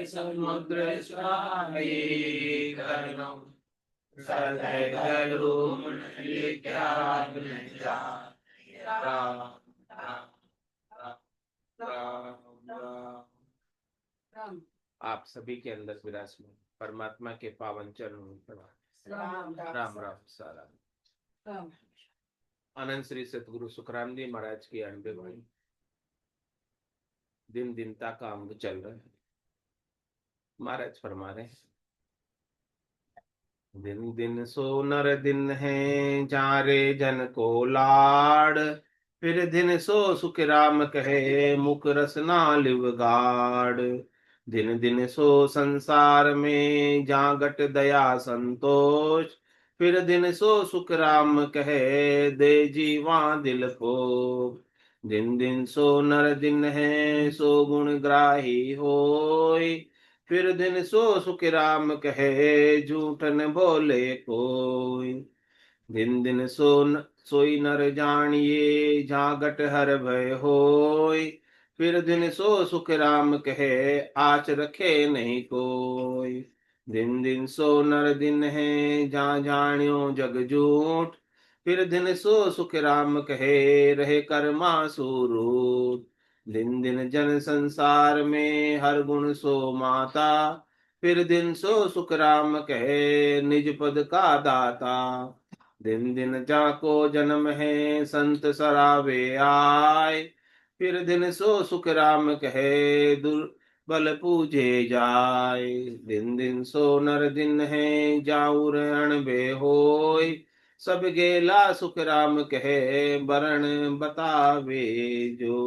समुद्र स्वामी करुण सदैव क्या राम राम राम राम। आप सभी के अंदर विराजमान परमात्मा के पावन चरणों में प्रणाम। राम राम राम सारा राम। आनंद श्री सतगुरु सुखराम जी महाराज की अनबे भाई दिन दिनता का अंग चल रहा है। महाराज फरमा रहे हैं, दिन दिन सो नर दिन है जारे जन को लाड़, फिर दिन सो सुख राम कहे मुख रसना लिव गाड़। दिन दिन सो संसार में जागट दया संतोष, फिर दिन सो सुख राम कहे दे जीवा दिल को। दिन दिन सो नर दिन है सो गुण ग्राही होय, फिर दिन सो सुख राम कहे झूठ न बोले कोई। दिन दिन सोई नर जानिए जागट हर भय होय, फिर दिन सो सुख राम कहे आच रखे नहीं कोई। दिन दिन सो नर दिन है जा जानियो जग झूठ, फिर दिन सो सुख राम कहे रहे कर्मा सुरूठ। दिन दिन जन संसार में हर गुण सो माता, फिर दिन सो सुख राम कहे निज पद का दाता। दिन दिन जाको जन्म है संत सरावे आय, फिर दिन सो सुख राम कहे दुर्बल पूजे जाय। दिन दिन सो नर दिन है जाऊर अणबे होय, सब गेला सुख राम कहे बरण बतावे जो।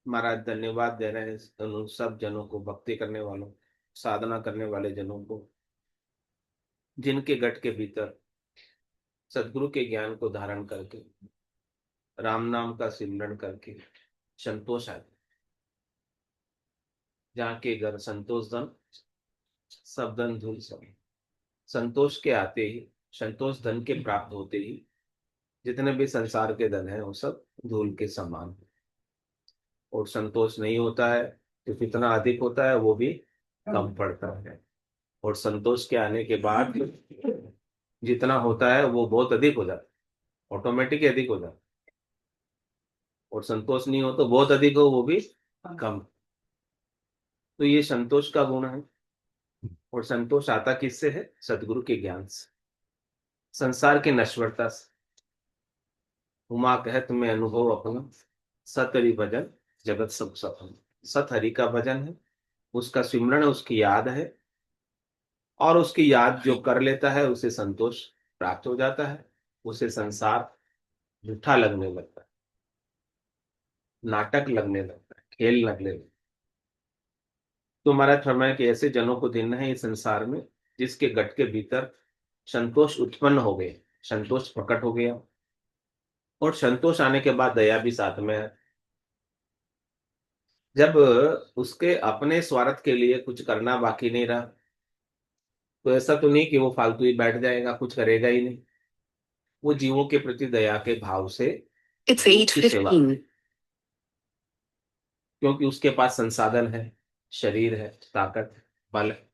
महाराज धन्यवाद दे रहे हैं उन सब जनों को, भक्ति करने वालों, साधना करने वाले जनों को, जिनके गट के भीतर सदगुरु के ज्ञान को धारण करके राम नाम का सिमरन करके संतोष आ जाए। जहाँ के घर संतोष धन सब धन धूल सब। संतोष के आते ही, संतोष धन के प्राप्त होते ही जितने भी संसार के धन है वो सब धूल के समान। और संतोष नहीं होता है तो कितना अधिक होता है वो भी कम पड़ता है। और संतोष के आने के बाद जितना होता है वो बहुत अधिक हो जाता है, ऑटोमेटिक अधिक हो जाता है। और संतोष नहीं हो तो बहुत अधिक हो वो भी कम। तो ये संतोष का गुण है। और संतोष आता किससे है? सदगुरु के ज्ञान से, संसार की नश्वरता से। उमा कहत में अनुभव अपना सत हरि भजन जगत सब सफल। सत हरि का भजन है, उसका सिमरन, उसकी याद है, और उसकी याद जो कर लेता है उसे संतोष प्राप्त हो जाता है। उसे संसार झूठा लगने लगता है, नाटक लगने लगता है, खेल लगने लगता है। तो महाराज फरमाए कि ऐसे जनों को दिन है इस संसार में जिसके गट के भीतर संतोष उत्पन्न हो गए, संतोष प्रकट हो गया। और संतोष आने के बाद दया भी साथ में है। जब उसके अपने स्वार्थ के लिए कुछ करना बाकी नहीं रहा तो ऐसा तो नहीं कि वो फालतू ही बैठ जाएगा, कुछ करेगा ही नहीं। वो जीवों के प्रति दया के भाव से It's उसकी सेवा, 8:15. क्योंकि उसके पास संसाधन है, शरीर है, ताकत है, बल है,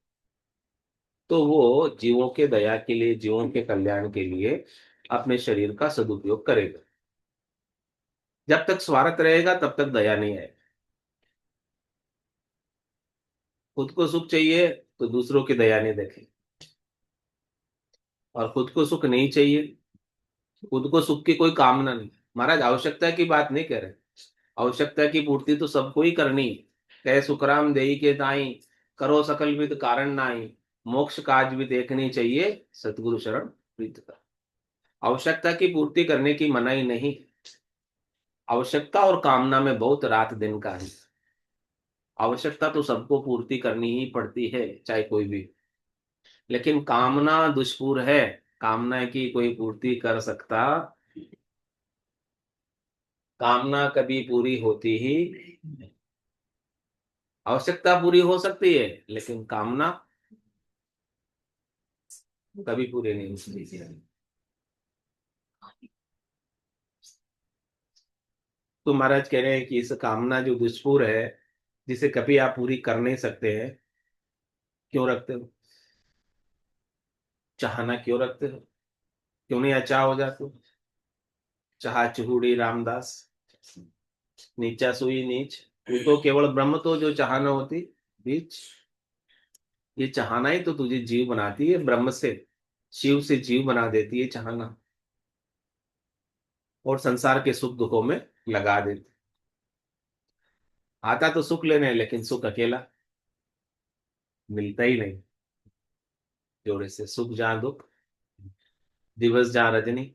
तो वो जीवों के दया के लिए, जीवों के कल्याण के लिए अपने शरीर का सदुपयोग करेगा। जब तक स्वार्थ रहेगा तब तक दया नहीं आएगी। खुद को सुख चाहिए तो दूसरों की दया नहीं देखें, और खुद को सुख नहीं चाहिए, खुद को सुख की कोई कामना नहीं। महाराज आवश्यकता की बात नहीं कह रहे, आवश्यकता की पूर्ति तो सबको ही करनी। कहे सुखराम देई के दाई करो सकल विद कारण नाई, मोक्ष काज भी देखनी चाहिए सतगुरु शरण प्रीत कर। आवश्यकता की पूर्ति करने की मनाही नहीं। आवश्यकता और कामना में बहुत रात दिन का है। आवश्यकता तो सबको पूर्ति करनी ही पड़ती है, चाहे कोई भी। लेकिन कामना दुष्पूर है, कामना की कोई पूर्ति कर सकता कामना कभी पूरी होती ही नहीं। आवश्यकता पूरी हो सकती है, लेकिन कामना कभी पूरी नहीं हो सकती। तो महाराज कह रहे हैं कि इस कामना जो दुष्पूर है, जिसे कभी आप पूरी कर नहीं सकते हैं, क्यों रखते हो? चाहना क्यों रखते हो? क्यों नहीं अचाह हो जाते हो? चाह चूड़ी रामदास, नीचा सुई नीच। तू तो केवल ब्रह्म तो जो चाहना होती बीच। ये चाहना ही तो तुझे जीव बनाती है, ब्रह्म से शिव से जीव बना देती है चाहना, और संसार के सुख दुखों में लगा देती। आता तो सुख लेने, लेकिन सुख अकेला मिलता ही नहीं। जोड़े से सुख जहाँ दुख, दिवस जहाँ रजनी,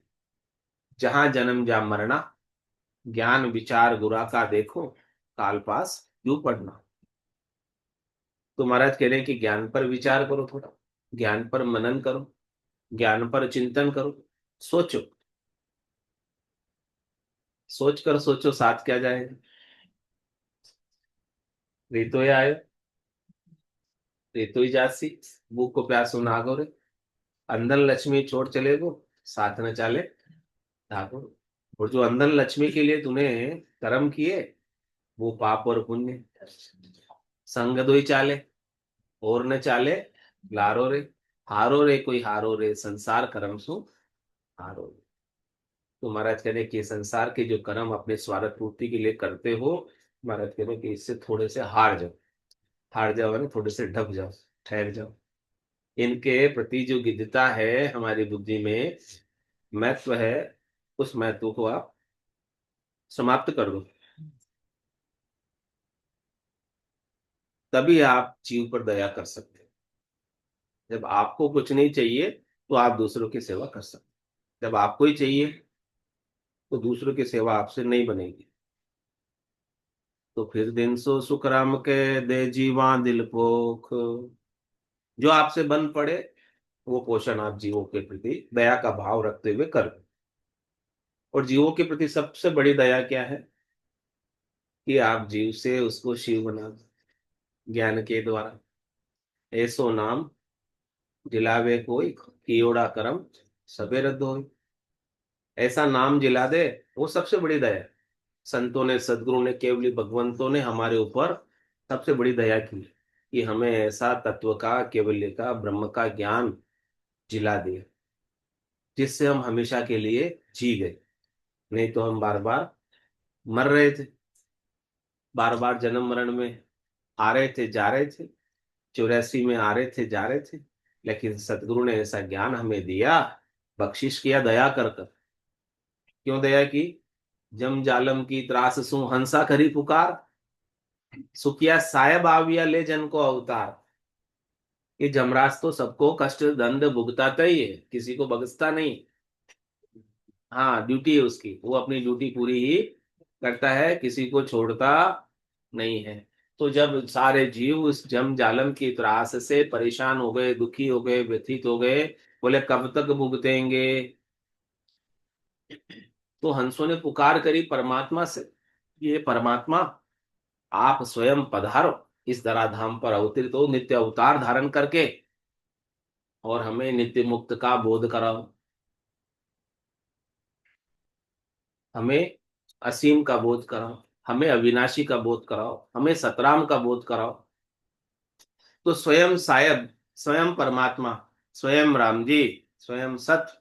जहाँ जन्म जहाँ मरना, ज्ञान विचार गुरा का देखो, काल पास क्यों पढ़ना। तो महाराज कह रहे हैं कि ज्ञान पर विचार करो थोड़ा, ज्ञान पर मनन करो, ज्ञान पर चिंतन करो। सोचो, सोच कर सोचो साथ क्या जाएगा। रीतो आयो, रीतो ही जासी, भूख को प्यासो नागोरे, अंदर लक्ष्मी छोड़ चले गो, साथ न चाले ठाकुर। और जो अंदर लक्ष्मी के लिए तूने कर्म किए, वो पाप और पुण्य संग दोई चाले, और न चाले लारो रे। हारो रे कोई हारो रे, संसार कर्म सु हारो रे। तो महाराज कह रहे कि संसार के जो कर्म अपने स्वार्थ पूर्ति के लिए करते हो, महाराज कह रहे कि इससे थोड़े से हार जाओ। हार जाओ ना, थोड़े से ढक जाओ, ठहर जाओ। इनके प्रति जो गिद्धता है हमारी बुद्धि में, महत्व है, उस महत्व को आप समाप्त कर दो। तभी आप जीव पर दया कर सकते हैं। जब आपको कुछ नहीं चाहिए, तो आप दूसरों की सेवा कर सकते हैं। जब आपको ही चाहिए, तो दूसरों की सेवा आपसे नहीं बनेगी। तो फिर दिन सो सुख राम के, दे जीवा दिल पोख। जो आपसे बन पड़े, वो पोषण आप जीवों के प्रति दया का भाव रखते हुए कर। और जीवों के प्रति सबसे बड़ी दया क्या है? कि आप जीव से उसको शिव बना दो, ज्ञान के द्वारा। ऐसो नाम जिलावे कोई, कियोड़ा कर्म सबे रद्द होए। ऐसा नाम जिला दे, वो सबसे बड़ी दया है। संतों ने, सदगुरु ने, केवली भगवंतों ने हमारे ऊपर सबसे बड़ी दया की, कि हमें ऐसा तत्व का, केवल्य का, ब्रह्म का ज्ञान जिला दिया, जिससे हम हमेशा के लिए जी गए। नहीं तो हम बार बार मर रहे थे, बार बार जन्म मरण में आ रहे थे, जा रहे थे। 84 में आ रहे थे, जा रहे थे। लेकिन सदगुरु ने ऐसा ज्ञान हमें दिया, बख्शिश किया दया कर कर। क्यों दया की? जम जालम की त्रास सु हंसा करी पुकार, सुखिया साहेब आविया ले जन को अवतार। ये जमराज तो सबको कष्ट दंड भुगताता ही है, किसी को बख्शता नहीं। हाँ, ड्यूटी है उसकी, वो अपनी ड्यूटी पूरी ही करता है, किसी को छोड़ता नहीं है। तो जब सारे जीव उस जम जालम की त्रास से परेशान हो गए, दुखी हो गए, व्यथित हो गए, बोले कब तक भुगतेंगे, तो हंसों ने पुकार करी परमात्मा से, ये परमात्मा, आप स्वयं पधारो, इस धराधाम पर अवतरित हो नित्य अवतार धारण करके, और हमें नित्य मुक्त का बोध कराओ, हमें असीम का बोध कराओ, हमें अविनाशी का बोध कराओ, हमें सतराम का बोध कराओ। तो स्वयं सायब, स्वयं परमात्मा, स्वयं राम जी, स्वयं सत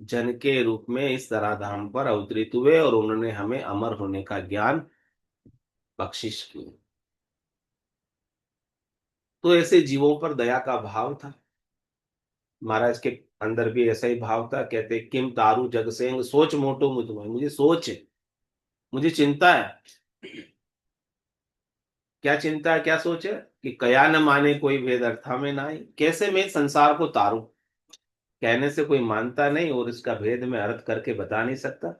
जन के रूप में इस धराधाम पर अवतरित हुए, और उन्होंने हमें अमर होने का ज्ञान बख्शिश किया। तो ऐसे जीवों पर दया का भाव था। महाराज के अंदर भी ऐसा ही भाव था। कहते किम तारू जग सेंग, सोच मोटो मुझ में, मुझे सोच है, मुझे चिंता है। क्या चिंता है, क्या सोच है? कि कया न माने कोई भेद अर्था में ना आई, कैसे मैं संसार को तारूं। कहने से कोई मानता नहीं, और इसका भेद मैं अर्थ करके बता नहीं सकता,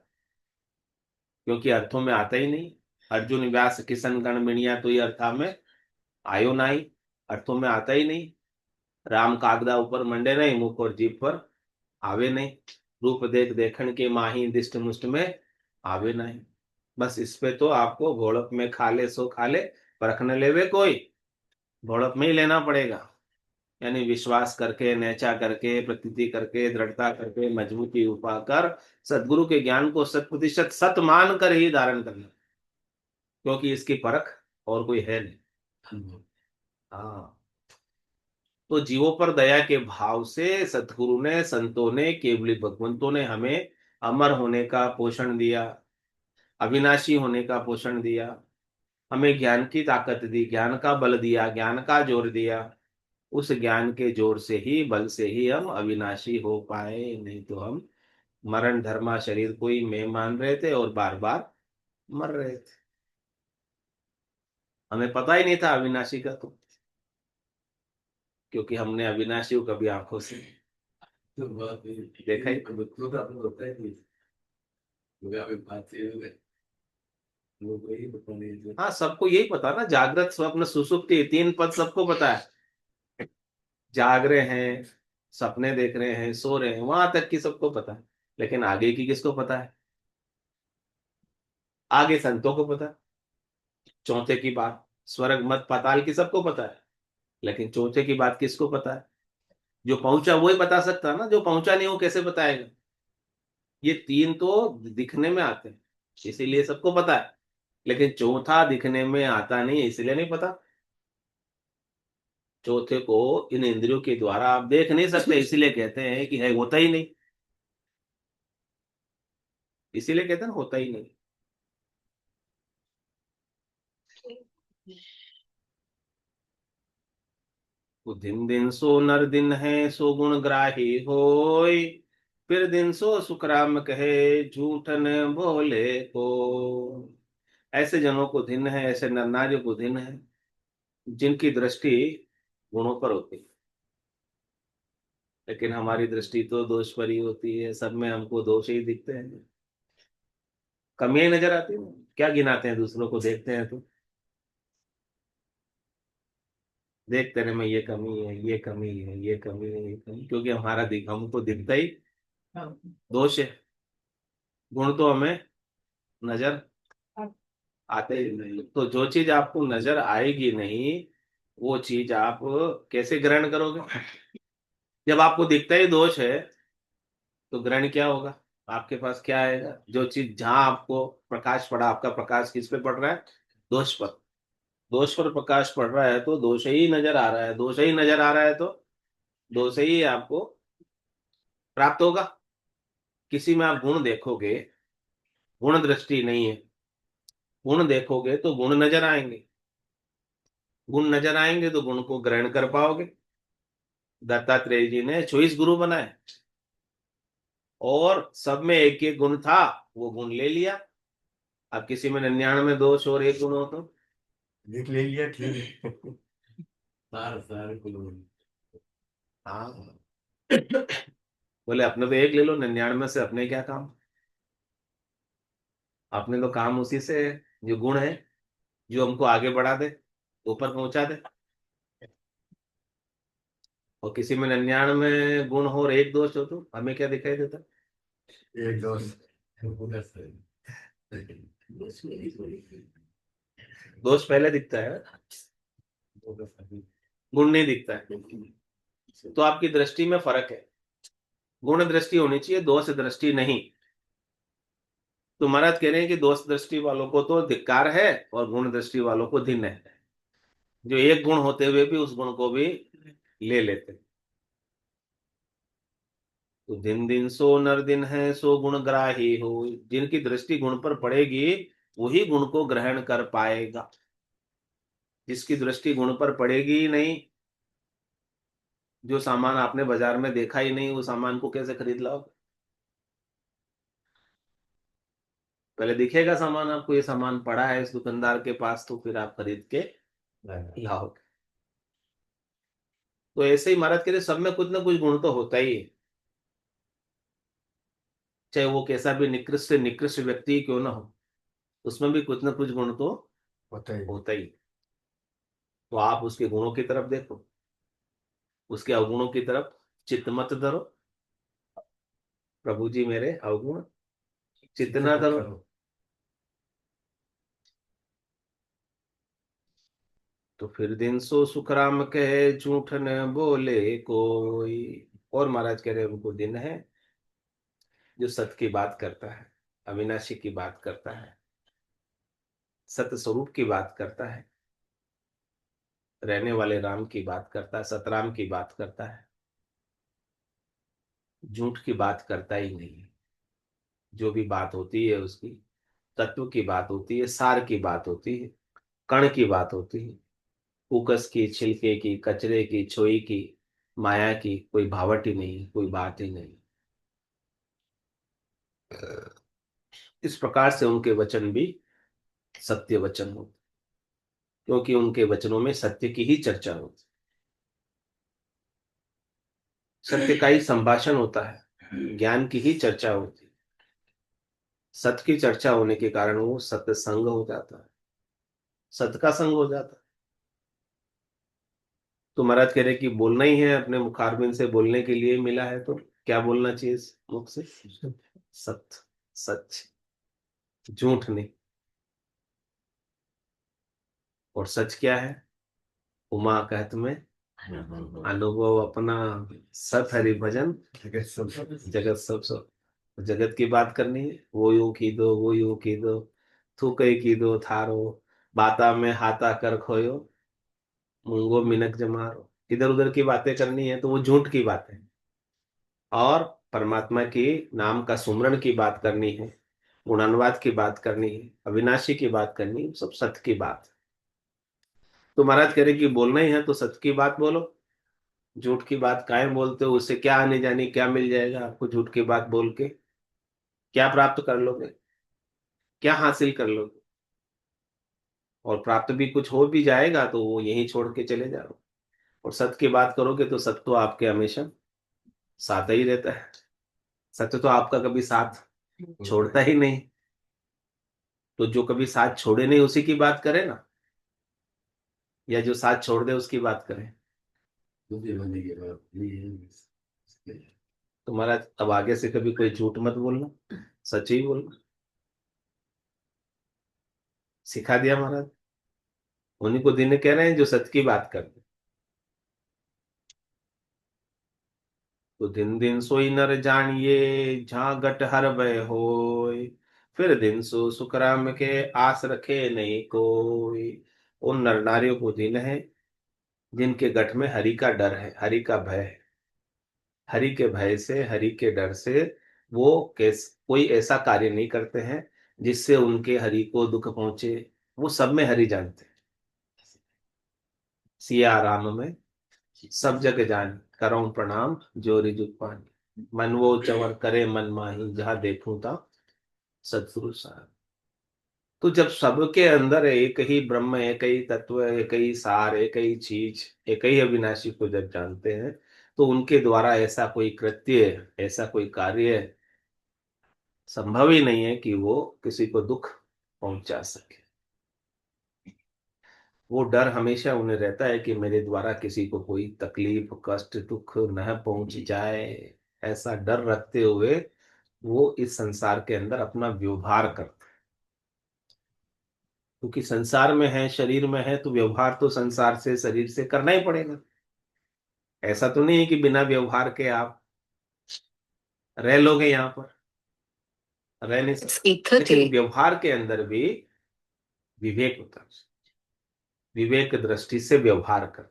क्योंकि अर्थों में आता ही नहीं। अर्जुन व्यास किशन गण मिणिया तो ये अर्था में आयो नाही, अर्थों में आता ही नहीं। राम कागदा ऊपर मंडे नहीं, मुख और जीभ पर आवे नहीं। रूप देख देखन के माही दिष्ट मुष्ट में, आवे नहीं। बस इस पे तो आपको घोड़प में खा ले सो खा ले, परख न लेवे कोई, घोड़प में ही लेना पड़ेगा। यानी विश्वास करके, नेचा करके, प्रतीति करके, दृढ़ता करके, मजबूती उपा कर, सदगुरु के ज्ञान को 100% सत मान कर ही धारण करना, क्योंकि इसकी परख और कोई है नहीं। हाँ। तो जीवों पर दया के भाव से सतगुरु ने, संतों ने, केवली भगवंतों ने हमें अमर होने का पोषण दिया, अविनाशी होने का पोषण दिया, हमें ज्ञान की ताकत दी, ज्ञान का बल दिया, ज्ञान का जोर दिया। उस ज्ञान के जोर से ही, बल से ही हम अविनाशी हो पाए, नहीं तो हम मरण धर्मा शरीर को ही मैं मान रहे थे और बार बार मर रहे थे। हमें पता ही नहीं था अविनाशी का, तो क्योंकि हमने अविनाशी को कभी आंखों से देखा ही। हाँ, सबको यही पता ना, जागृत स्वप्न सुषुप्ति तीन पद सबको पता है। जाग रहे हैं, सपने देख रहे हैं, सो रहे हैं, वहां तक की सबको पता है। लेकिन आगे की किसको पता है? आगे संतों को पता है। चौथे की बात, स्वर्ग मत पाताल की सबको पता है, लेकिन चौथे की बात किसको पता है? जो पहुंचा वो ही बता सकता है ना, जो पहुंचा नहीं वो कैसे बताएगा? ये तीन तो दिखने में आते हैं, इसीलिए सबको पता है। लेकिन चौथा दिखने में आता नहीं है, इसलिए नहीं पता। चौथे को इन इंद्रियों के द्वारा आप देख नहीं सकते, इसीलिए कहते हैं कि है, होता ही नहीं। इसीलिए कहते हैं ना, होता ही नहीं। तो दिन दिन सो नर दिन है, सो गुण ग्राही होय, फिर दिन सो सुखराम कहे, झूठ न बोले को। ऐसे जनों को दिन है, ऐसे नर नारियों को दिन है, जिनकी दृष्टि गुणों पर होती है। लेकिन हमारी दृष्टि तो दोष पर ही होती है, सब में हमको दोष ही दिखते हैं, कमियां ही नजर आती है। क्या गिनाते हैं दूसरों को, देखते हैं तो देखते रहे, में ये कमी है, ये कमी है, ये कमी है, ये कमी, क्योंकि हमारा हमको दिखता ही दोष है। गुण तो हमें नजर आते ही नहीं। तो जो चीज आपको नजर आएगी नहीं, वो चीज आप कैसे ग्रहण करोगे? जब आपको दिखता ही दोष है, तो ग्रहण क्या होगा? आपके पास क्या आएगा? जो चीज जहां आपको प्रकाश पड़ा, आपका प्रकाश किस पे पड़ रहा है? दोष पर। दोष पर प्रकाश पड़ रहा है तो दोष ही नजर आ रहा है, दोष ही नजर आ रहा है तो दोष ही आपको प्राप्त होगा। किसी में आप गुण देखोगे, गुण दृष्टि नहीं है, गुण देखोगे तो गुण नजर आएंगे, गुण नजर आएंगे तो गुण को ग्रहण कर पाओगे। दत्तात्रेय जी ने 24 गुरु बनाए, और सब में एक एक गुण था, वो गुण ले लिया। अब किसी में 99 दोष और एक गुण हो तो देख ले लिया, ठीक है। सार सार को हाँ। बोले अपने तो एक ले लो, 99 से अपने क्या काम? अपने तो काम उसी से है, जो गुण है, जो हमको आगे बढ़ा दे, ऊपर पहुंचा दे। और किसी में 99 गुण हो और एक दोष हो तो हमें क्या दिखाई देता? एक दोस्त। दोष पहले दिखता है, गुण नहीं दिखता है। तो आपकी दृष्टि में फर्क है, गुण दृष्टि होनी चाहिए, दोष दृष्टि नहीं। तो महाराज कह रहे हैं कि दोष दृष्टि वालों को तो धिक्कार है, और गुण दृष्टि वालों को दिन है, जो एक गुण होते हुए भी उस गुण को भी ले लेते। तो दिन दिन सो नर दिन है, सो गुण ग्राही हो। जिनकी दृष्टि गुण पर पड़ेगी, वही गुण को ग्रहण कर पाएगा। जिसकी दृष्टि गुण पर पड़ेगी ही नहीं, जो सामान आपने बाजार में देखा ही नहीं, वो सामान को कैसे खरीद लाओ? पहले दिखेगा सामान आपको, ये सामान पड़ा है इस दुकानदार के पास, तो फिर आप खरीद के लाओगे। तो ऐसे ही महाराज कह रहे, सब में कुछ ना कुछ गुण तो होता ही है, चाहे वो कैसा भी निकृष्ट से निकृष्ट व्यक्ति क्यों ना हो, उसमें भी कुछ ना कुछ गुण तो होता ही। होता ही। तो आप उसके गुणों की तरफ देखो, उसके अवगुणों की तरफ चित्त मत धरो। प्रभु जी मेरे अवगुण चित्त चित्र न मत धरो। करो। तो फिर दिन सो सुख राम कहे, झूठ न बोले कोई। और महाराज कह रहे उनको दिन है जो सत्य की बात करता है, अविनाशी की बात करता है, सत्य स्वरूप की बात करता है, रहने वाले राम की बात करता है, सतराम की बात करता है, झूठ की बात करता ही नहीं है। जो भी बात होती है उसकी तत्व की बात होती है, सार की बात होती है, कण की बात होती है। कुकस की, छिलके की, कचरे की, छोई की, माया की कोई भावट ही नहीं, कोई बात ही नहीं। इस प्रकार से उनके वचन भी सत्य वचन होते, क्योंकि उनके वचनों में सत्य की ही चर्चा होती, सत्य का ही संभाषण होता है, ज्ञान की ही चर्चा होती। सत्य की चर्चा होने के कारण वो सत्य संग हो जाता है, सत्य का संग हो जाता है। तो महाराज कह रहे कि बोलना ही है, अपने मुखारबिंद से बोलने के लिए मिला है, तो क्या बोलना चाहिए इस मुख से? सत्य, सच, झूठ नहीं। और सच क्या है? उमा कहत में अनुभव अपना, सत हरि भजन जगत सब जगत सब सब। जगत की बात करनी है, वो यूं की दो, वो यूं की दो, थू कई की दो थारो, बाता में हाथा कर खोयो, मूंगो मिनक जमारो। इधर उधर की बातें करनी है तो वो झूठ की बात है। और परमात्मा की नाम का सुमरण की बात करनी है, गुणानुवाद की बात करनी है, अविनाशी की बात करनी है, सब सत्य की बात है। तो महाराज कह रहे कि बोलना ही है तो सत्य की बात बोलो। झूठ की बात काहे बोलते हो? उससे क्या आने जाने, क्या मिल जाएगा आपको झूठ की बात बोल के? क्या प्राप्त कर लोगे? क्या हासिल कर लोगे? और प्राप्त भी कुछ हो भी जाएगा तो वो यहीं छोड़ के चले जाओ। और सत्य की बात करोगे तो सत्य तो आपके हमेशा साथ ही रहता है। सत्य तो आपका कभी साथ छोड़ता ही नहीं। तो जो कभी साथ छोड़े नहीं उसी की बात करें ना, या जो साथ छोड़ दे उसकी बात करें। मुझे बनेगी तो महाराज अब आगे से कभी कोई झूठ मत बोलना, सच ही बोलना। सिखा दिया महाराज। उन्हीं को दिन कह रहे हैं जो सत्य की बात करते। तो दिन दिन सोई नर जानिए, जहाँ घट हर भय होय। फिर दिन सो सुख राम के, आस रखे नहीं कोई। उन नर नारियों को दिन है जिनके गठ में हरि का डर है, हरि का भय है। हरि के भय से, हरि के डर से वो कोई ऐसा कार्य नहीं करते हैं जिससे उनके हरि को दुख पहुंचे। वो सब में हरि जानते हैं। सिया राम में सब जग जान, करऊं प्रणाम जोरी जुग पानी। मन वो चवर करे मन माही, जहाँ देखूं ता सतगुरु सार। तो जब सबके अंदर एक ही ब्रह्म, एक ही तत्व, एक ही सार, एक ही चीज, एक ही अविनाशी को जब जानते हैं, तो उनके द्वारा ऐसा कोई कृत्य, ऐसा कोई कार्य संभव ही नहीं है कि वो किसी को दुख पहुंचा सके। वो डर हमेशा उन्हें रहता है कि मेरे द्वारा किसी को कोई तकलीफ, कष्ट, दुख न पहुंच जाए। ऐसा डर रखते हुए वो इस संसार के अंदर अपना व्यवहार करते हैं। क्योंकि संसार में है, शरीर में है, तो व्यवहार तो संसार से, शरीर से करना ही पड़ेगा। ऐसा तो नहीं है कि बिना व्यवहार के आप रह लोगे यहाँ पर, रह नहीं सकते। लेकिन व्यवहार के अंदर भी विवेक होता है। विवेक दृष्टि से व्यवहार कर।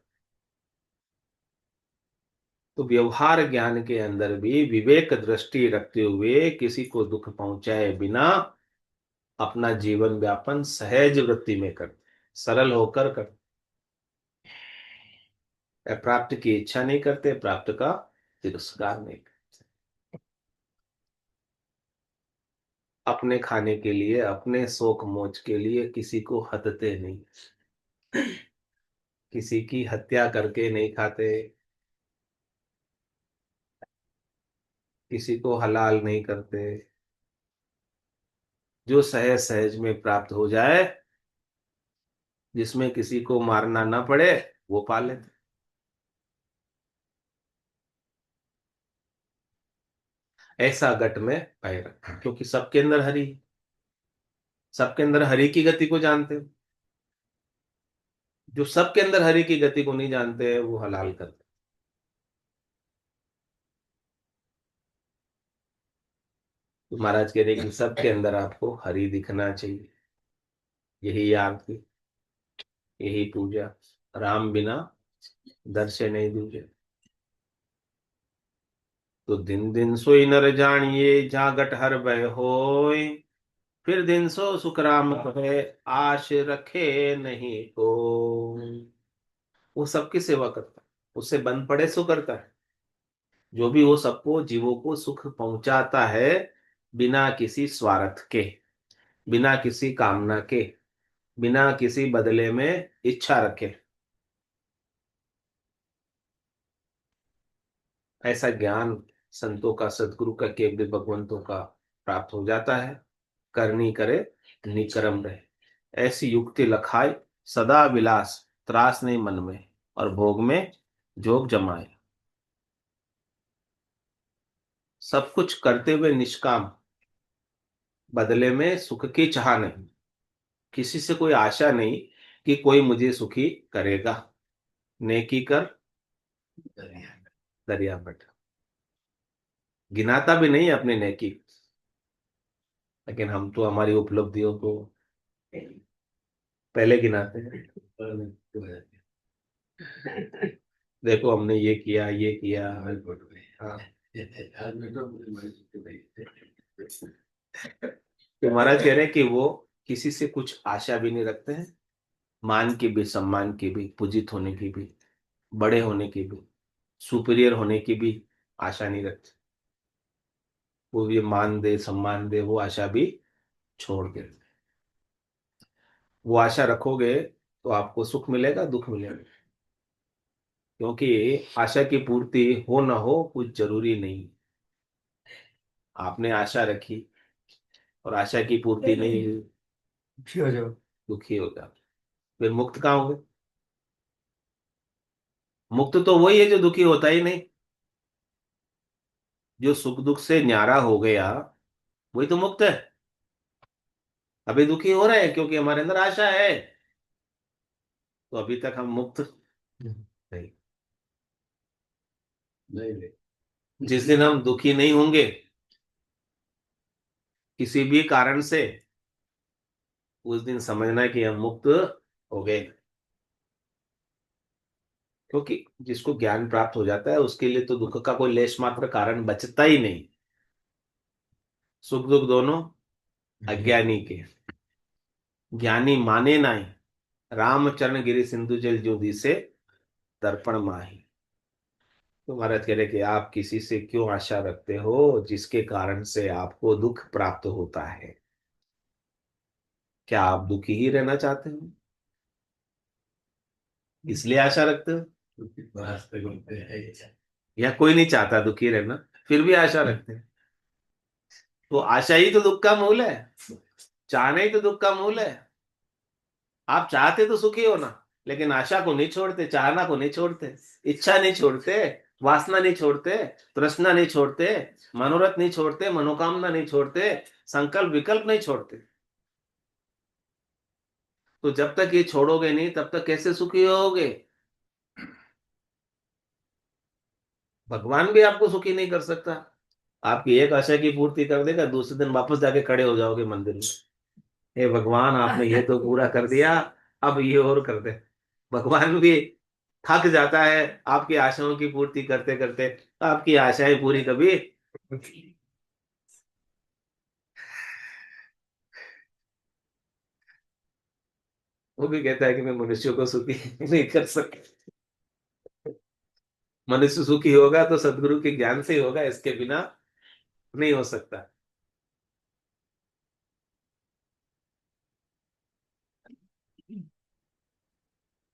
तो व्यवहार ज्ञान के अंदर भी विवेक दृष्टि रखते हुए किसी को दुख पहुंचाए बिना अपना जीवन व्यापन सहज वृत्ति में करते, सरल होकर करते। प्राप्त की इच्छा नहीं करते, प्राप्त का तिरस्कार नहीं करते। अपने खाने के लिए, अपने शौक मौज के लिए किसी को हतते नहीं, किसी की हत्या करके नहीं खाते, किसी को हलाल नहीं करते। जो सहज सहज में प्राप्त हो जाए, जिसमें किसी को मारना ना पड़े, वो पा लेते। ऐसा गट में पैर रखा, क्योंकि सबके अंदर हरि है। सबके अंदर हरि की गति को जानते हो। जो सबके अंदर हरि की गति को नहीं जानते हैं वो हलाल करते हैं। तो महाराज कह रहे हैं कि सबके अंदर आपको हरि दिखना चाहिए। यही आरती, यही पूजा। राम बिना दर्शन नहीं दूजे। तो दिन दिन सोई नर जानिए, जागट हर भय होय। फिर दिन सो सुख राम कहे, आश रखे नहीं को। वो सबकी सेवा करता है, उससे बंद पड़े सो करता है। जो भी वो सबको, जीवों को सुख पहुंचाता है, बिना किसी स्वार्थ के, बिना किसी कामना के, बिना किसी बदले में इच्छा रखे। ऐसा ज्ञान संतों का, सदगुरु का, केवल भगवंतों का प्राप्त हो जाता है। करनी करे निकरम रहे, ऐसी युक्ति लखाए, सदा विलास त्रास नहीं मन में, और भोग में जोग जमाए। सब कुछ करते हुए निष्काम, बदले में सुख की चाह नहीं, किसी से कोई आशा नहीं कि कोई मुझे सुखी करेगा। नेकी कर दरिया बट, गिनाता भी नहीं है अपनी नेकी। लेकिन हम तो हमारी उपलब्धियों को पहले गिनाते हैं। देखो हमने ये किया, ये किया। हाँ। तो महाराज कह रहे हैं कि वो किसी से कुछ आशा भी नहीं रखते हैं। मान की भी, सम्मान की भी, पूजित होने की भी, बड़े होने की भी, सुपीरियर होने की भी आशा नहीं रखते। वो ये मान दे, सम्मान दे, वो आशा भी छोड़ दे। वो आशा रखोगे तो आपको सुख मिलेगा, दुख मिलेगा। क्योंकि आशा की पूर्ति हो ना हो कुछ जरूरी नहीं। आपने आशा रखी और आशा की पूर्ति नहीं हुई, दुखी हो जाओ। दुखी हो जाओ। फिर मुक्त कहाँ होगे? मुक्त तो वही है जो दुखी होता ही नहीं। जो सुख दुख से न्यारा हो गया वही तो मुक्त है। अभी दुखी हो रहे हैं क्योंकि हमारे अंदर आशा है। तो अभी तक हम मुक्त नहीं। नहीं नहीं। जिस दिन हम दुखी नहीं होंगे किसी भी कारण से, उस दिन समझना कि हम मुक्त हो गए। क्योंकि जिसको ज्ञान प्राप्त हो जाता है उसके लिए तो दुख का कोई लेश मात्र कारण बचता ही नहीं। सुख दुख दोनों अज्ञानी के, ज्ञानी माने नाही। रामचरण गिरि सिंधु जल जो दिसे, दर्पण माही। तो महाराज कह रहे कि आप किसी से क्यों आशा रखते हो जिसके कारण से आपको दुख प्राप्त होता है? क्या आप दुखी ही रहना चाहते हो, इसलिए आशा रखते हो? वास्तव में है। या कोई नहीं चाहता दुखी रहना, फिर भी आशा रखते हैं? तो आशा ही तो दुख का मूल है। चाहना ही तो दुख का मूल है। आप चाहते तो सुखी हो ना, लेकिन आशा को नहीं छोड़ते, चाहना को नहीं छोड़ते, इच्छा नहीं छोड़ते, वासना नहीं छोड़ते, तृष्णा नहीं छोड़ते, मनोरथ नहीं छोड़ते, मनोकामना नहीं छोड़ते, संकल्प विकल्प नहीं छोड़ते। तो जब तक ये छोड़ोगे नहीं तब तक कैसे सुखी होगे? भगवान भी आपको सुखी नहीं कर सकता। आपकी एक आशा की पूर्ति कर देगा, दूसरे दिन वापस जाके खड़े हो जाओगे मंदिर में। हे भगवान, आपने ये तो पूरा कर दिया, अब ये और कर दे। भगवान भी थक जाता है आपकी आशाओं की पूर्ति करते करते। आपकी आशाएं पूरी कभी, वो भी कहता है कि मैं मनुष्य को सुखी नहीं कर सकता। मनुष्य सुखी होगा तो सदगुरु के ज्ञान से ही होगा, इसके बिना नहीं हो सकता।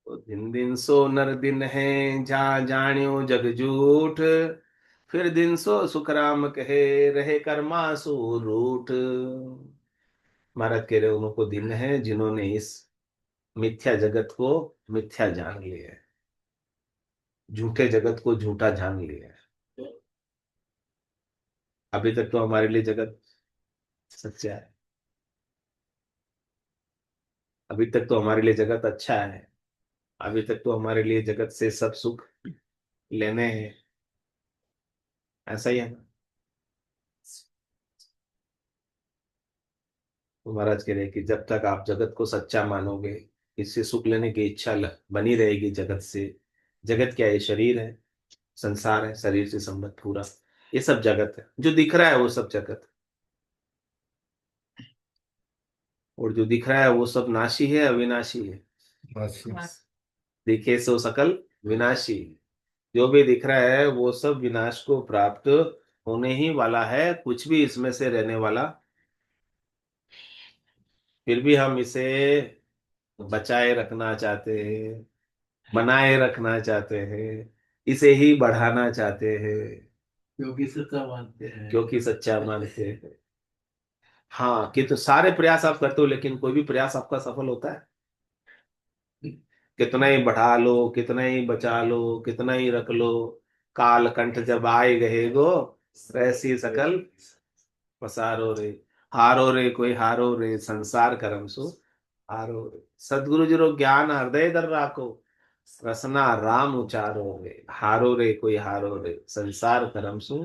तो दिन दिन सो नर दिन है, जा जाण्यो जग झूठ। फिर दिन सो सुख राम कहे, रहे कर्मा सो रूठ। महाराज कह रहे उनको दिन है जिन्होंने इस मिथ्या जगत को मिथ्या जान लिया है, झूठे जगत को झूठा जान लिया है। अभी तक तो हमारे लिए जगत सच्चा है, अभी तक तो हमारे लिए जगत अच्छा है। अभी तक तो हमारे लिए जगत से सब सुख लेने हैं, ऐसा ही है ना। तो महाराज कह रहे हैं कि जब तक आप जगत को सच्चा मानोगे, इससे सुख लेने की इच्छा बनी रहेगी जगत से। जगत क्या है? शरीर है, संसार है, शरीर से संबंध पूरा, ये सब जगत है। जो दिख रहा है वो सब जगत है, और जो दिख रहा है वो सब नाशी है, अविनाशी है। बस दिखे सो सकल विनाशी। जो भी दिख रहा है वो सब विनाश को प्राप्त होने ही वाला है, कुछ भी इसमें से रहने वाला। फिर भी हम इसे बचाए रखना चाहते हैं, बनाए रखना चाहते हैं, इसे ही बढ़ाना चाहते हैं, क्योंकि सच्चा मानते हैं। क्योंकि सच्चा मानते हैं। हाँ, कि तो सारे प्रयास आप करते हो, लेकिन कोई भी प्रयास आपका सफल होता है? कितना ही बढ़ा लो, कितना ही बचा लो, कितना ही रख लो, काल कंठ जब आए गए गो, ऐसी सकल पसारो रे। हारो रे कोई हारो रे, संसार करम सो हारो रे। सदगुरु जी रो ज्ञान हृदय दर राखो, रसना राम उचारो रे। हारो रे कोई हारो रे, संसार करम सो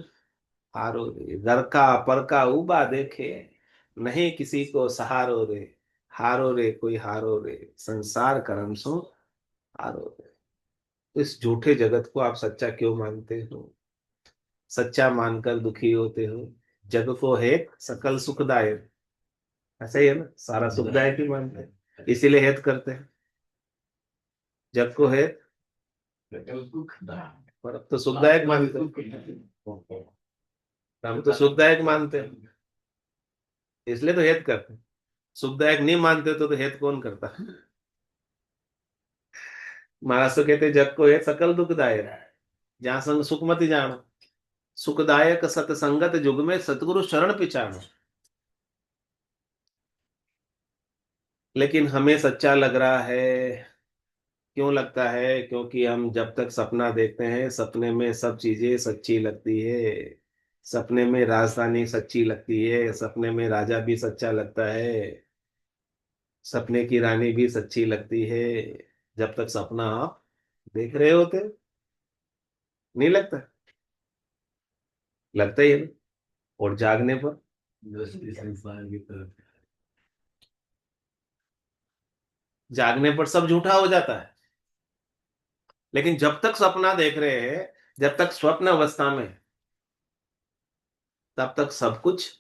हारो रे। दर का पर का उबा देखे, नहीं किसी को सहारो रे। हारो रे कोई हारो रे, संसार करम सो हारो रे। तो इस झूठे जगत को आप सच्चा क्यों मानते हो? सच्चा मानकर दुखी होते हो। जग को हेत सकल सुखदायक, ऐसा ही है ना, सारा सुखदायक ही मानते हैं, इसीलिए हेत करते हैं। जग को हेत, पर अब तो सुखदायक मानते हैं। हम तो सुखदायक मानते हैं, इसलिए तो हेत करते हैं। सुखदायक नहीं मानते तो हेत कौन करता? महाराज तो कहते हैं, जग को हेत सकल दुखदायक, जहां संग सुख मति जानो। सुखदायक सतसंगत जुग में सतगुरु शरण पिछानो। लेकिन हमें सच्चा लग रहा है। क्यों लगता है? क्योंकि हम जब तक सपना देखते हैं, सपने में सब चीजें सच्ची लगती है। सपने में राजधानी सच्ची लगती है, सपने में राजा भी सच्चा लगता है, सपने की रानी भी सच्ची लगती है। जब तक सपना आप देख रहे होते, नहीं लगता? लगता ही है ना। और जागने पर, दूसरी संसार की तरफ। जागने पर सब झूठा हो जाता है। लेकिन जब तक सपना देख रहे हैं, जब तक स्वप्न अवस्था में, तब तक सब कुछ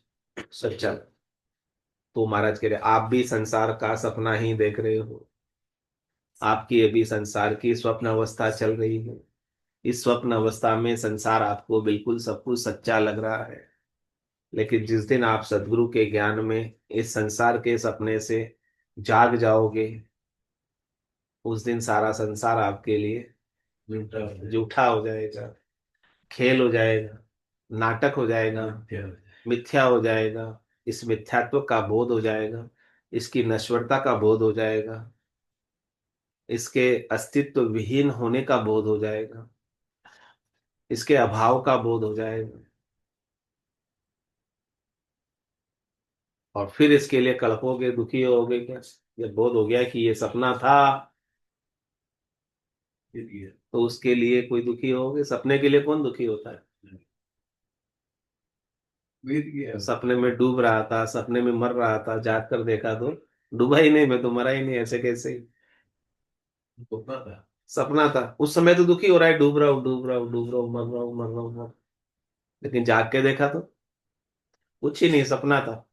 सच्चा। तो महाराज कह रहे, आप भी संसार का सपना ही देख रहे हो। आपकी अभी संसार की स्वप्न अवस्था चल रही है। इस स्वप्न अवस्था में संसार आपको बिल्कुल सब कुछ सच्चा लग रहा है। लेकिन जिस दिन आप सदगुरु के ज्ञान में इस संसार के सपने से जाग जाओगे, उस दिन सारा संसार आपके लिए झूठा हो जाए। झूठा हो जाएगा, खेल हो जाएगा, नाटक हो जाएगा, मिथ्या हो जाए। मिथ्या हो जाएगा। इस मिथ्यात्व का बोध हो जाएगा, इसकी नश्वरता का बोध हो जाएगा, इसके अस्तित्व विहीन होने का बोध हो जाएगा, इसके अभाव का बोध हो जाएगा। और फिर इसके लिए कल्पोगे, दुखी होगे क्या? जब बोध हो गया कि ये सपना था, फिर ये तो उसके लिए कोई दुखी होगे? सपने के लिए कौन दुखी होता है? बीत गया। सपने में डूब रहा था, सपने में मर रहा था, जाग कर देखा तो डूबा ही नहीं, मैं तो मरा ही नहीं, ऐसे कैसे? होता था। सपना था, उस समय तो दुखी हो रहा है, डूब रहा हूँ, डूब रहा हूँ, डूब रहा हूँ, मर रहा हूँ, मर रहा हूँ, मर रहा हूँ। लेकिन जाग के देखा तो कुछ ही नहीं, सपना था।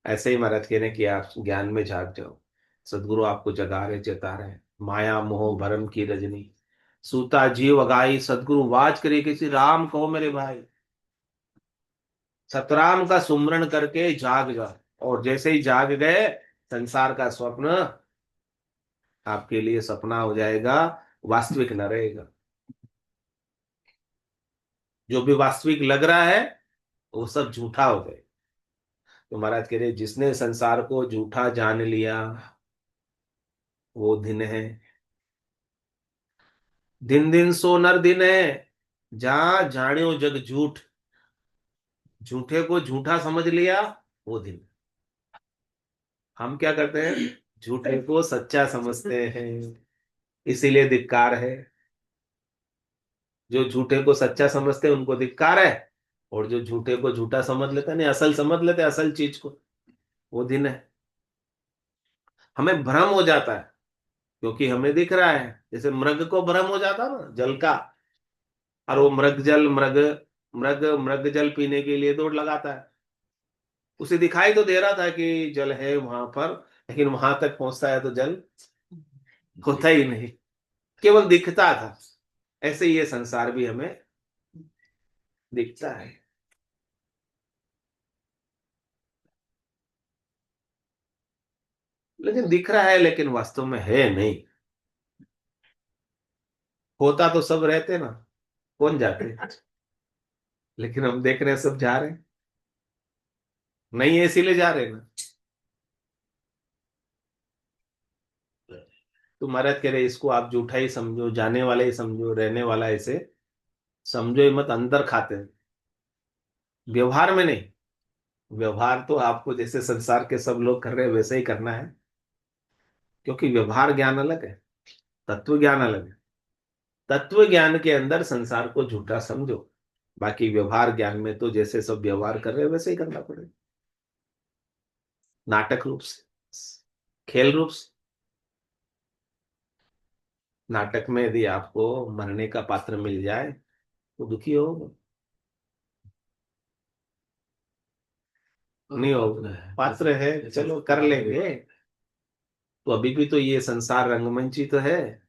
ऐसे ही महाराज कह रहे हैं कि आप ज्ञान में जाग जाओ। सदगुरु आपको जगा रहे, जता रहे। माया मोह भरम की रजनी, सूता जीव अगाई, सदगुरु वाज करे किसी राम कहो मेरे भाई। सतराम का सुमरण करके जाग जाओ, और जैसे ही जाग गए, संसार का स्वप्न आपके लिए सपना हो जाएगा, वास्तविक न रहेगा। जो भी वास्तविक लग रहा है वो सब झूठा हो जाएगा। तो महाराज कह रहे, जिसने संसार को झूठा जान लिया, वो दिन है। दिन दिन सो नर दिन है, जहां जानियो जग झूठ। झूठे को झूठा समझ लिया, वो दिन। हम क्या करते हैं? झूठे को सच्चा समझते हैं, इसीलिए धिक्कार है। जो झूठे को सच्चा समझते हैं उनको धिक्कार है, और जो झूठे को झूठा समझ लेते हैं, नहीं असल समझ लेते हैं असल चीज को, वो दिन है। हमें भ्रम हो जाता है क्योंकि हमें दिख रहा है, जैसे मृग को भ्रम हो जाता ना जल का, और वो मृग मृग जल पीने के लिए दौड़ लगाता है। उसे दिखाई तो दे रहा था कि जल है वहां पर, लेकिन वहां तक पहुंचता है तो जल होता ही नहीं, केवल दिखता था। ऐसे ही ये संसार भी हमें दिखता है, लेकिन दिख रहा है लेकिन वास्तव में है नहीं। होता तो सब रहते ना, कौन जाते, लेकिन हम देख रहे हैं सब जा रहे हैं, नहीं है इसीलिए जा रहे हैं ना। तो महाराज कह रहे इसको आप झूठा ही समझो, जाने वाला ही समझो, रहने वाला ऐसे समझो ही मत, अंदर खाते हैं, व्यवहार में नहीं। व्यवहार तो आपको जैसे संसार के सब लोग कर रहे हैं वैसे ही करना है, क्योंकि व्यवहार ज्ञान अलग है, तत्व ज्ञान अलग है। तत्व ज्ञान के अंदर संसार को झूठा समझो, बाकी व्यवहार ज्ञान में तो जैसे सब व्यवहार कर रहे हैं वैसे ही करना पड़ेगा, नाटक रूप से, खेल रूप से। नाटक में यदि आपको मरने का पात्र मिल जाए तो दुखी होगा, नहीं होगा, पात्र है चलो कर लेंगे। तो अभी भी तो ये संसार रंगमंच ही तो है,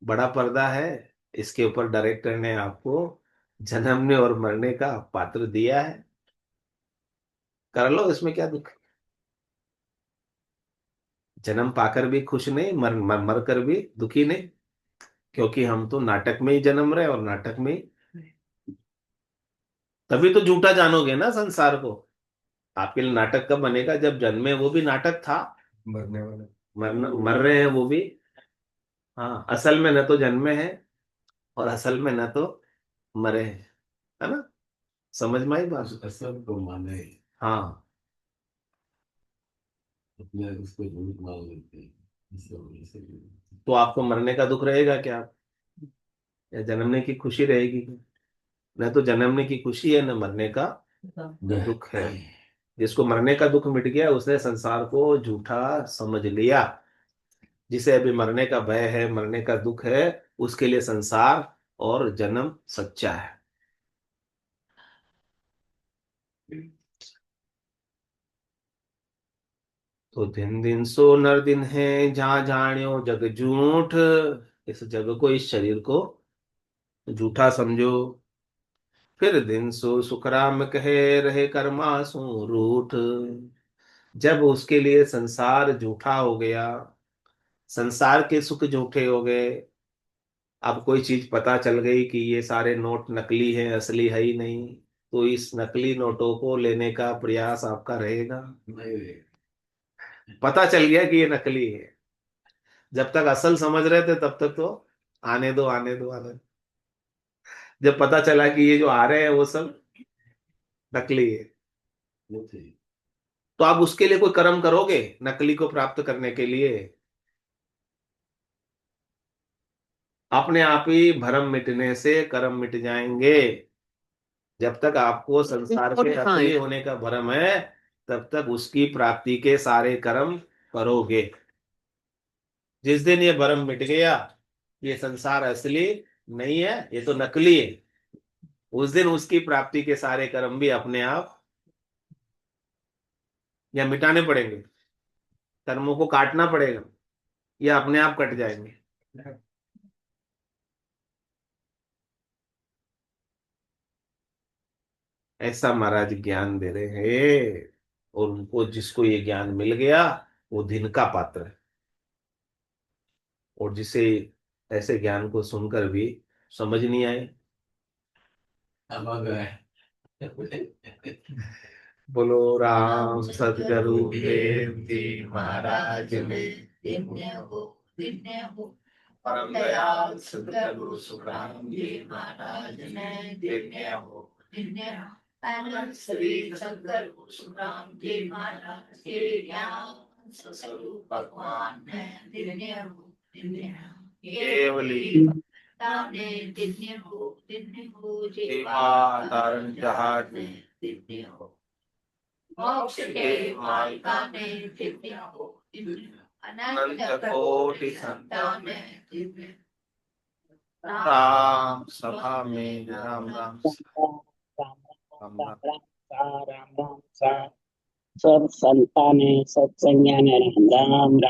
बड़ा पर्दा है, इसके ऊपर डायरेक्टर ने आपको जन्मने और मरने का पात्र दिया है, कर लो, इसमें क्या दुख है? जन्म पाकर भी खुश नहीं, मर कर भी दुखी नहीं, क्योंकि हम तो नाटक में ही जन्म रहे और नाटक में ही, तभी तो झूठा जानोगे ना संसार को। आपके लिए नाटक कब बनेगा, जब जन्मे वो भी नाटक था, मरने वाला। मर रहे हैं वो भी। हाँ, असल में न तो जन्मे हैं और असल में न तो मरे हैं, है ना, समझ में आई बात। असल को माने, हाँ, अपने उसको झूठ मान लेते हैं, इस वजह से। तो आपको मरने का दुख रहेगा क्या, या जन्मने की खुशी रहेगी? न तो जन्मने की खुशी है, न मरने का दुख है। जिसको मरने का दुख मिट गया उसने संसार को झूठा समझ लिया। जिसे अभी मरने का भय है, मरने का दुख है, उसके लिए संसार और जन्म सच्चा है। तो दिन दिन सो नर दिन है, जहां जाण्यो जग झूठ। इस जग को, इस शरीर को झूठा समझो। फिर दिन सो सुखराम कहे, रहे कर्मा सो रूठ। जब उसके लिए संसार झूठा हो गया, संसार के सुख झूठे हो गए, अब कोई चीज पता चल गई कि ये सारे नोट नकली हैं, असली है ही नहीं, तो इस नकली नोटों को लेने का प्रयास आपका रहेगा। नहीं, पता चल गया कि ये नकली है, जब तक असल समझ रहे थे तब तक तो आने दो आने दो आने दो। जब पता चला कि ये जो आ रहे हैं वो सब नकली है, नहीं, तो आप उसके लिए कोई कर्म करोगे नकली को प्राप्त करने के लिए? अपने आप ही भरम मिटने से कर्म मिट जाएंगे। जब तक आपको संसार के असली होने का भ्रम है, तब तक उसकी प्राप्ति के सारे कर्म करोगे। जिस दिन ये भ्रम मिट गया, ये संसार असली नहीं है, ये तो नकली है, उस दिन उसकी प्राप्ति के सारे कर्म भी अपने आप, या मिटाने पड़ेंगे, कर्मों को काटना पड़ेगा, या अपने आप कट जाएंगे। ऐसा महाराज ज्ञान दे रहे हैं, और उनको जिसको ये ज्ञान मिल गया वो दिन का पात्र है, और जिसे ऐसे ज्ञान को सुनकर भी समझ नहीं आए। अब आ गए। बोलो राम सदगुरु देव जी महाराज ने, दिव्य हो दिव्य हो। परम दयाल सदगुरु सुखराम जी महाराज ने दिव्य हो दिव्य हो। अनंत श्री शंकर भगवान जी महाराज के ज्ञान स्वरूप भगवान ने दिव्य केवली ताने दिव्य हो जीवा तारण जहाज दिव्य हो मोक्ष के मार्गा ने दिव्य हो अनंत कोटि संतान ने दिव्य राम सभा में राम राम राम राम राम राम सा सब संताने सत्संज्ञाने राम राम राम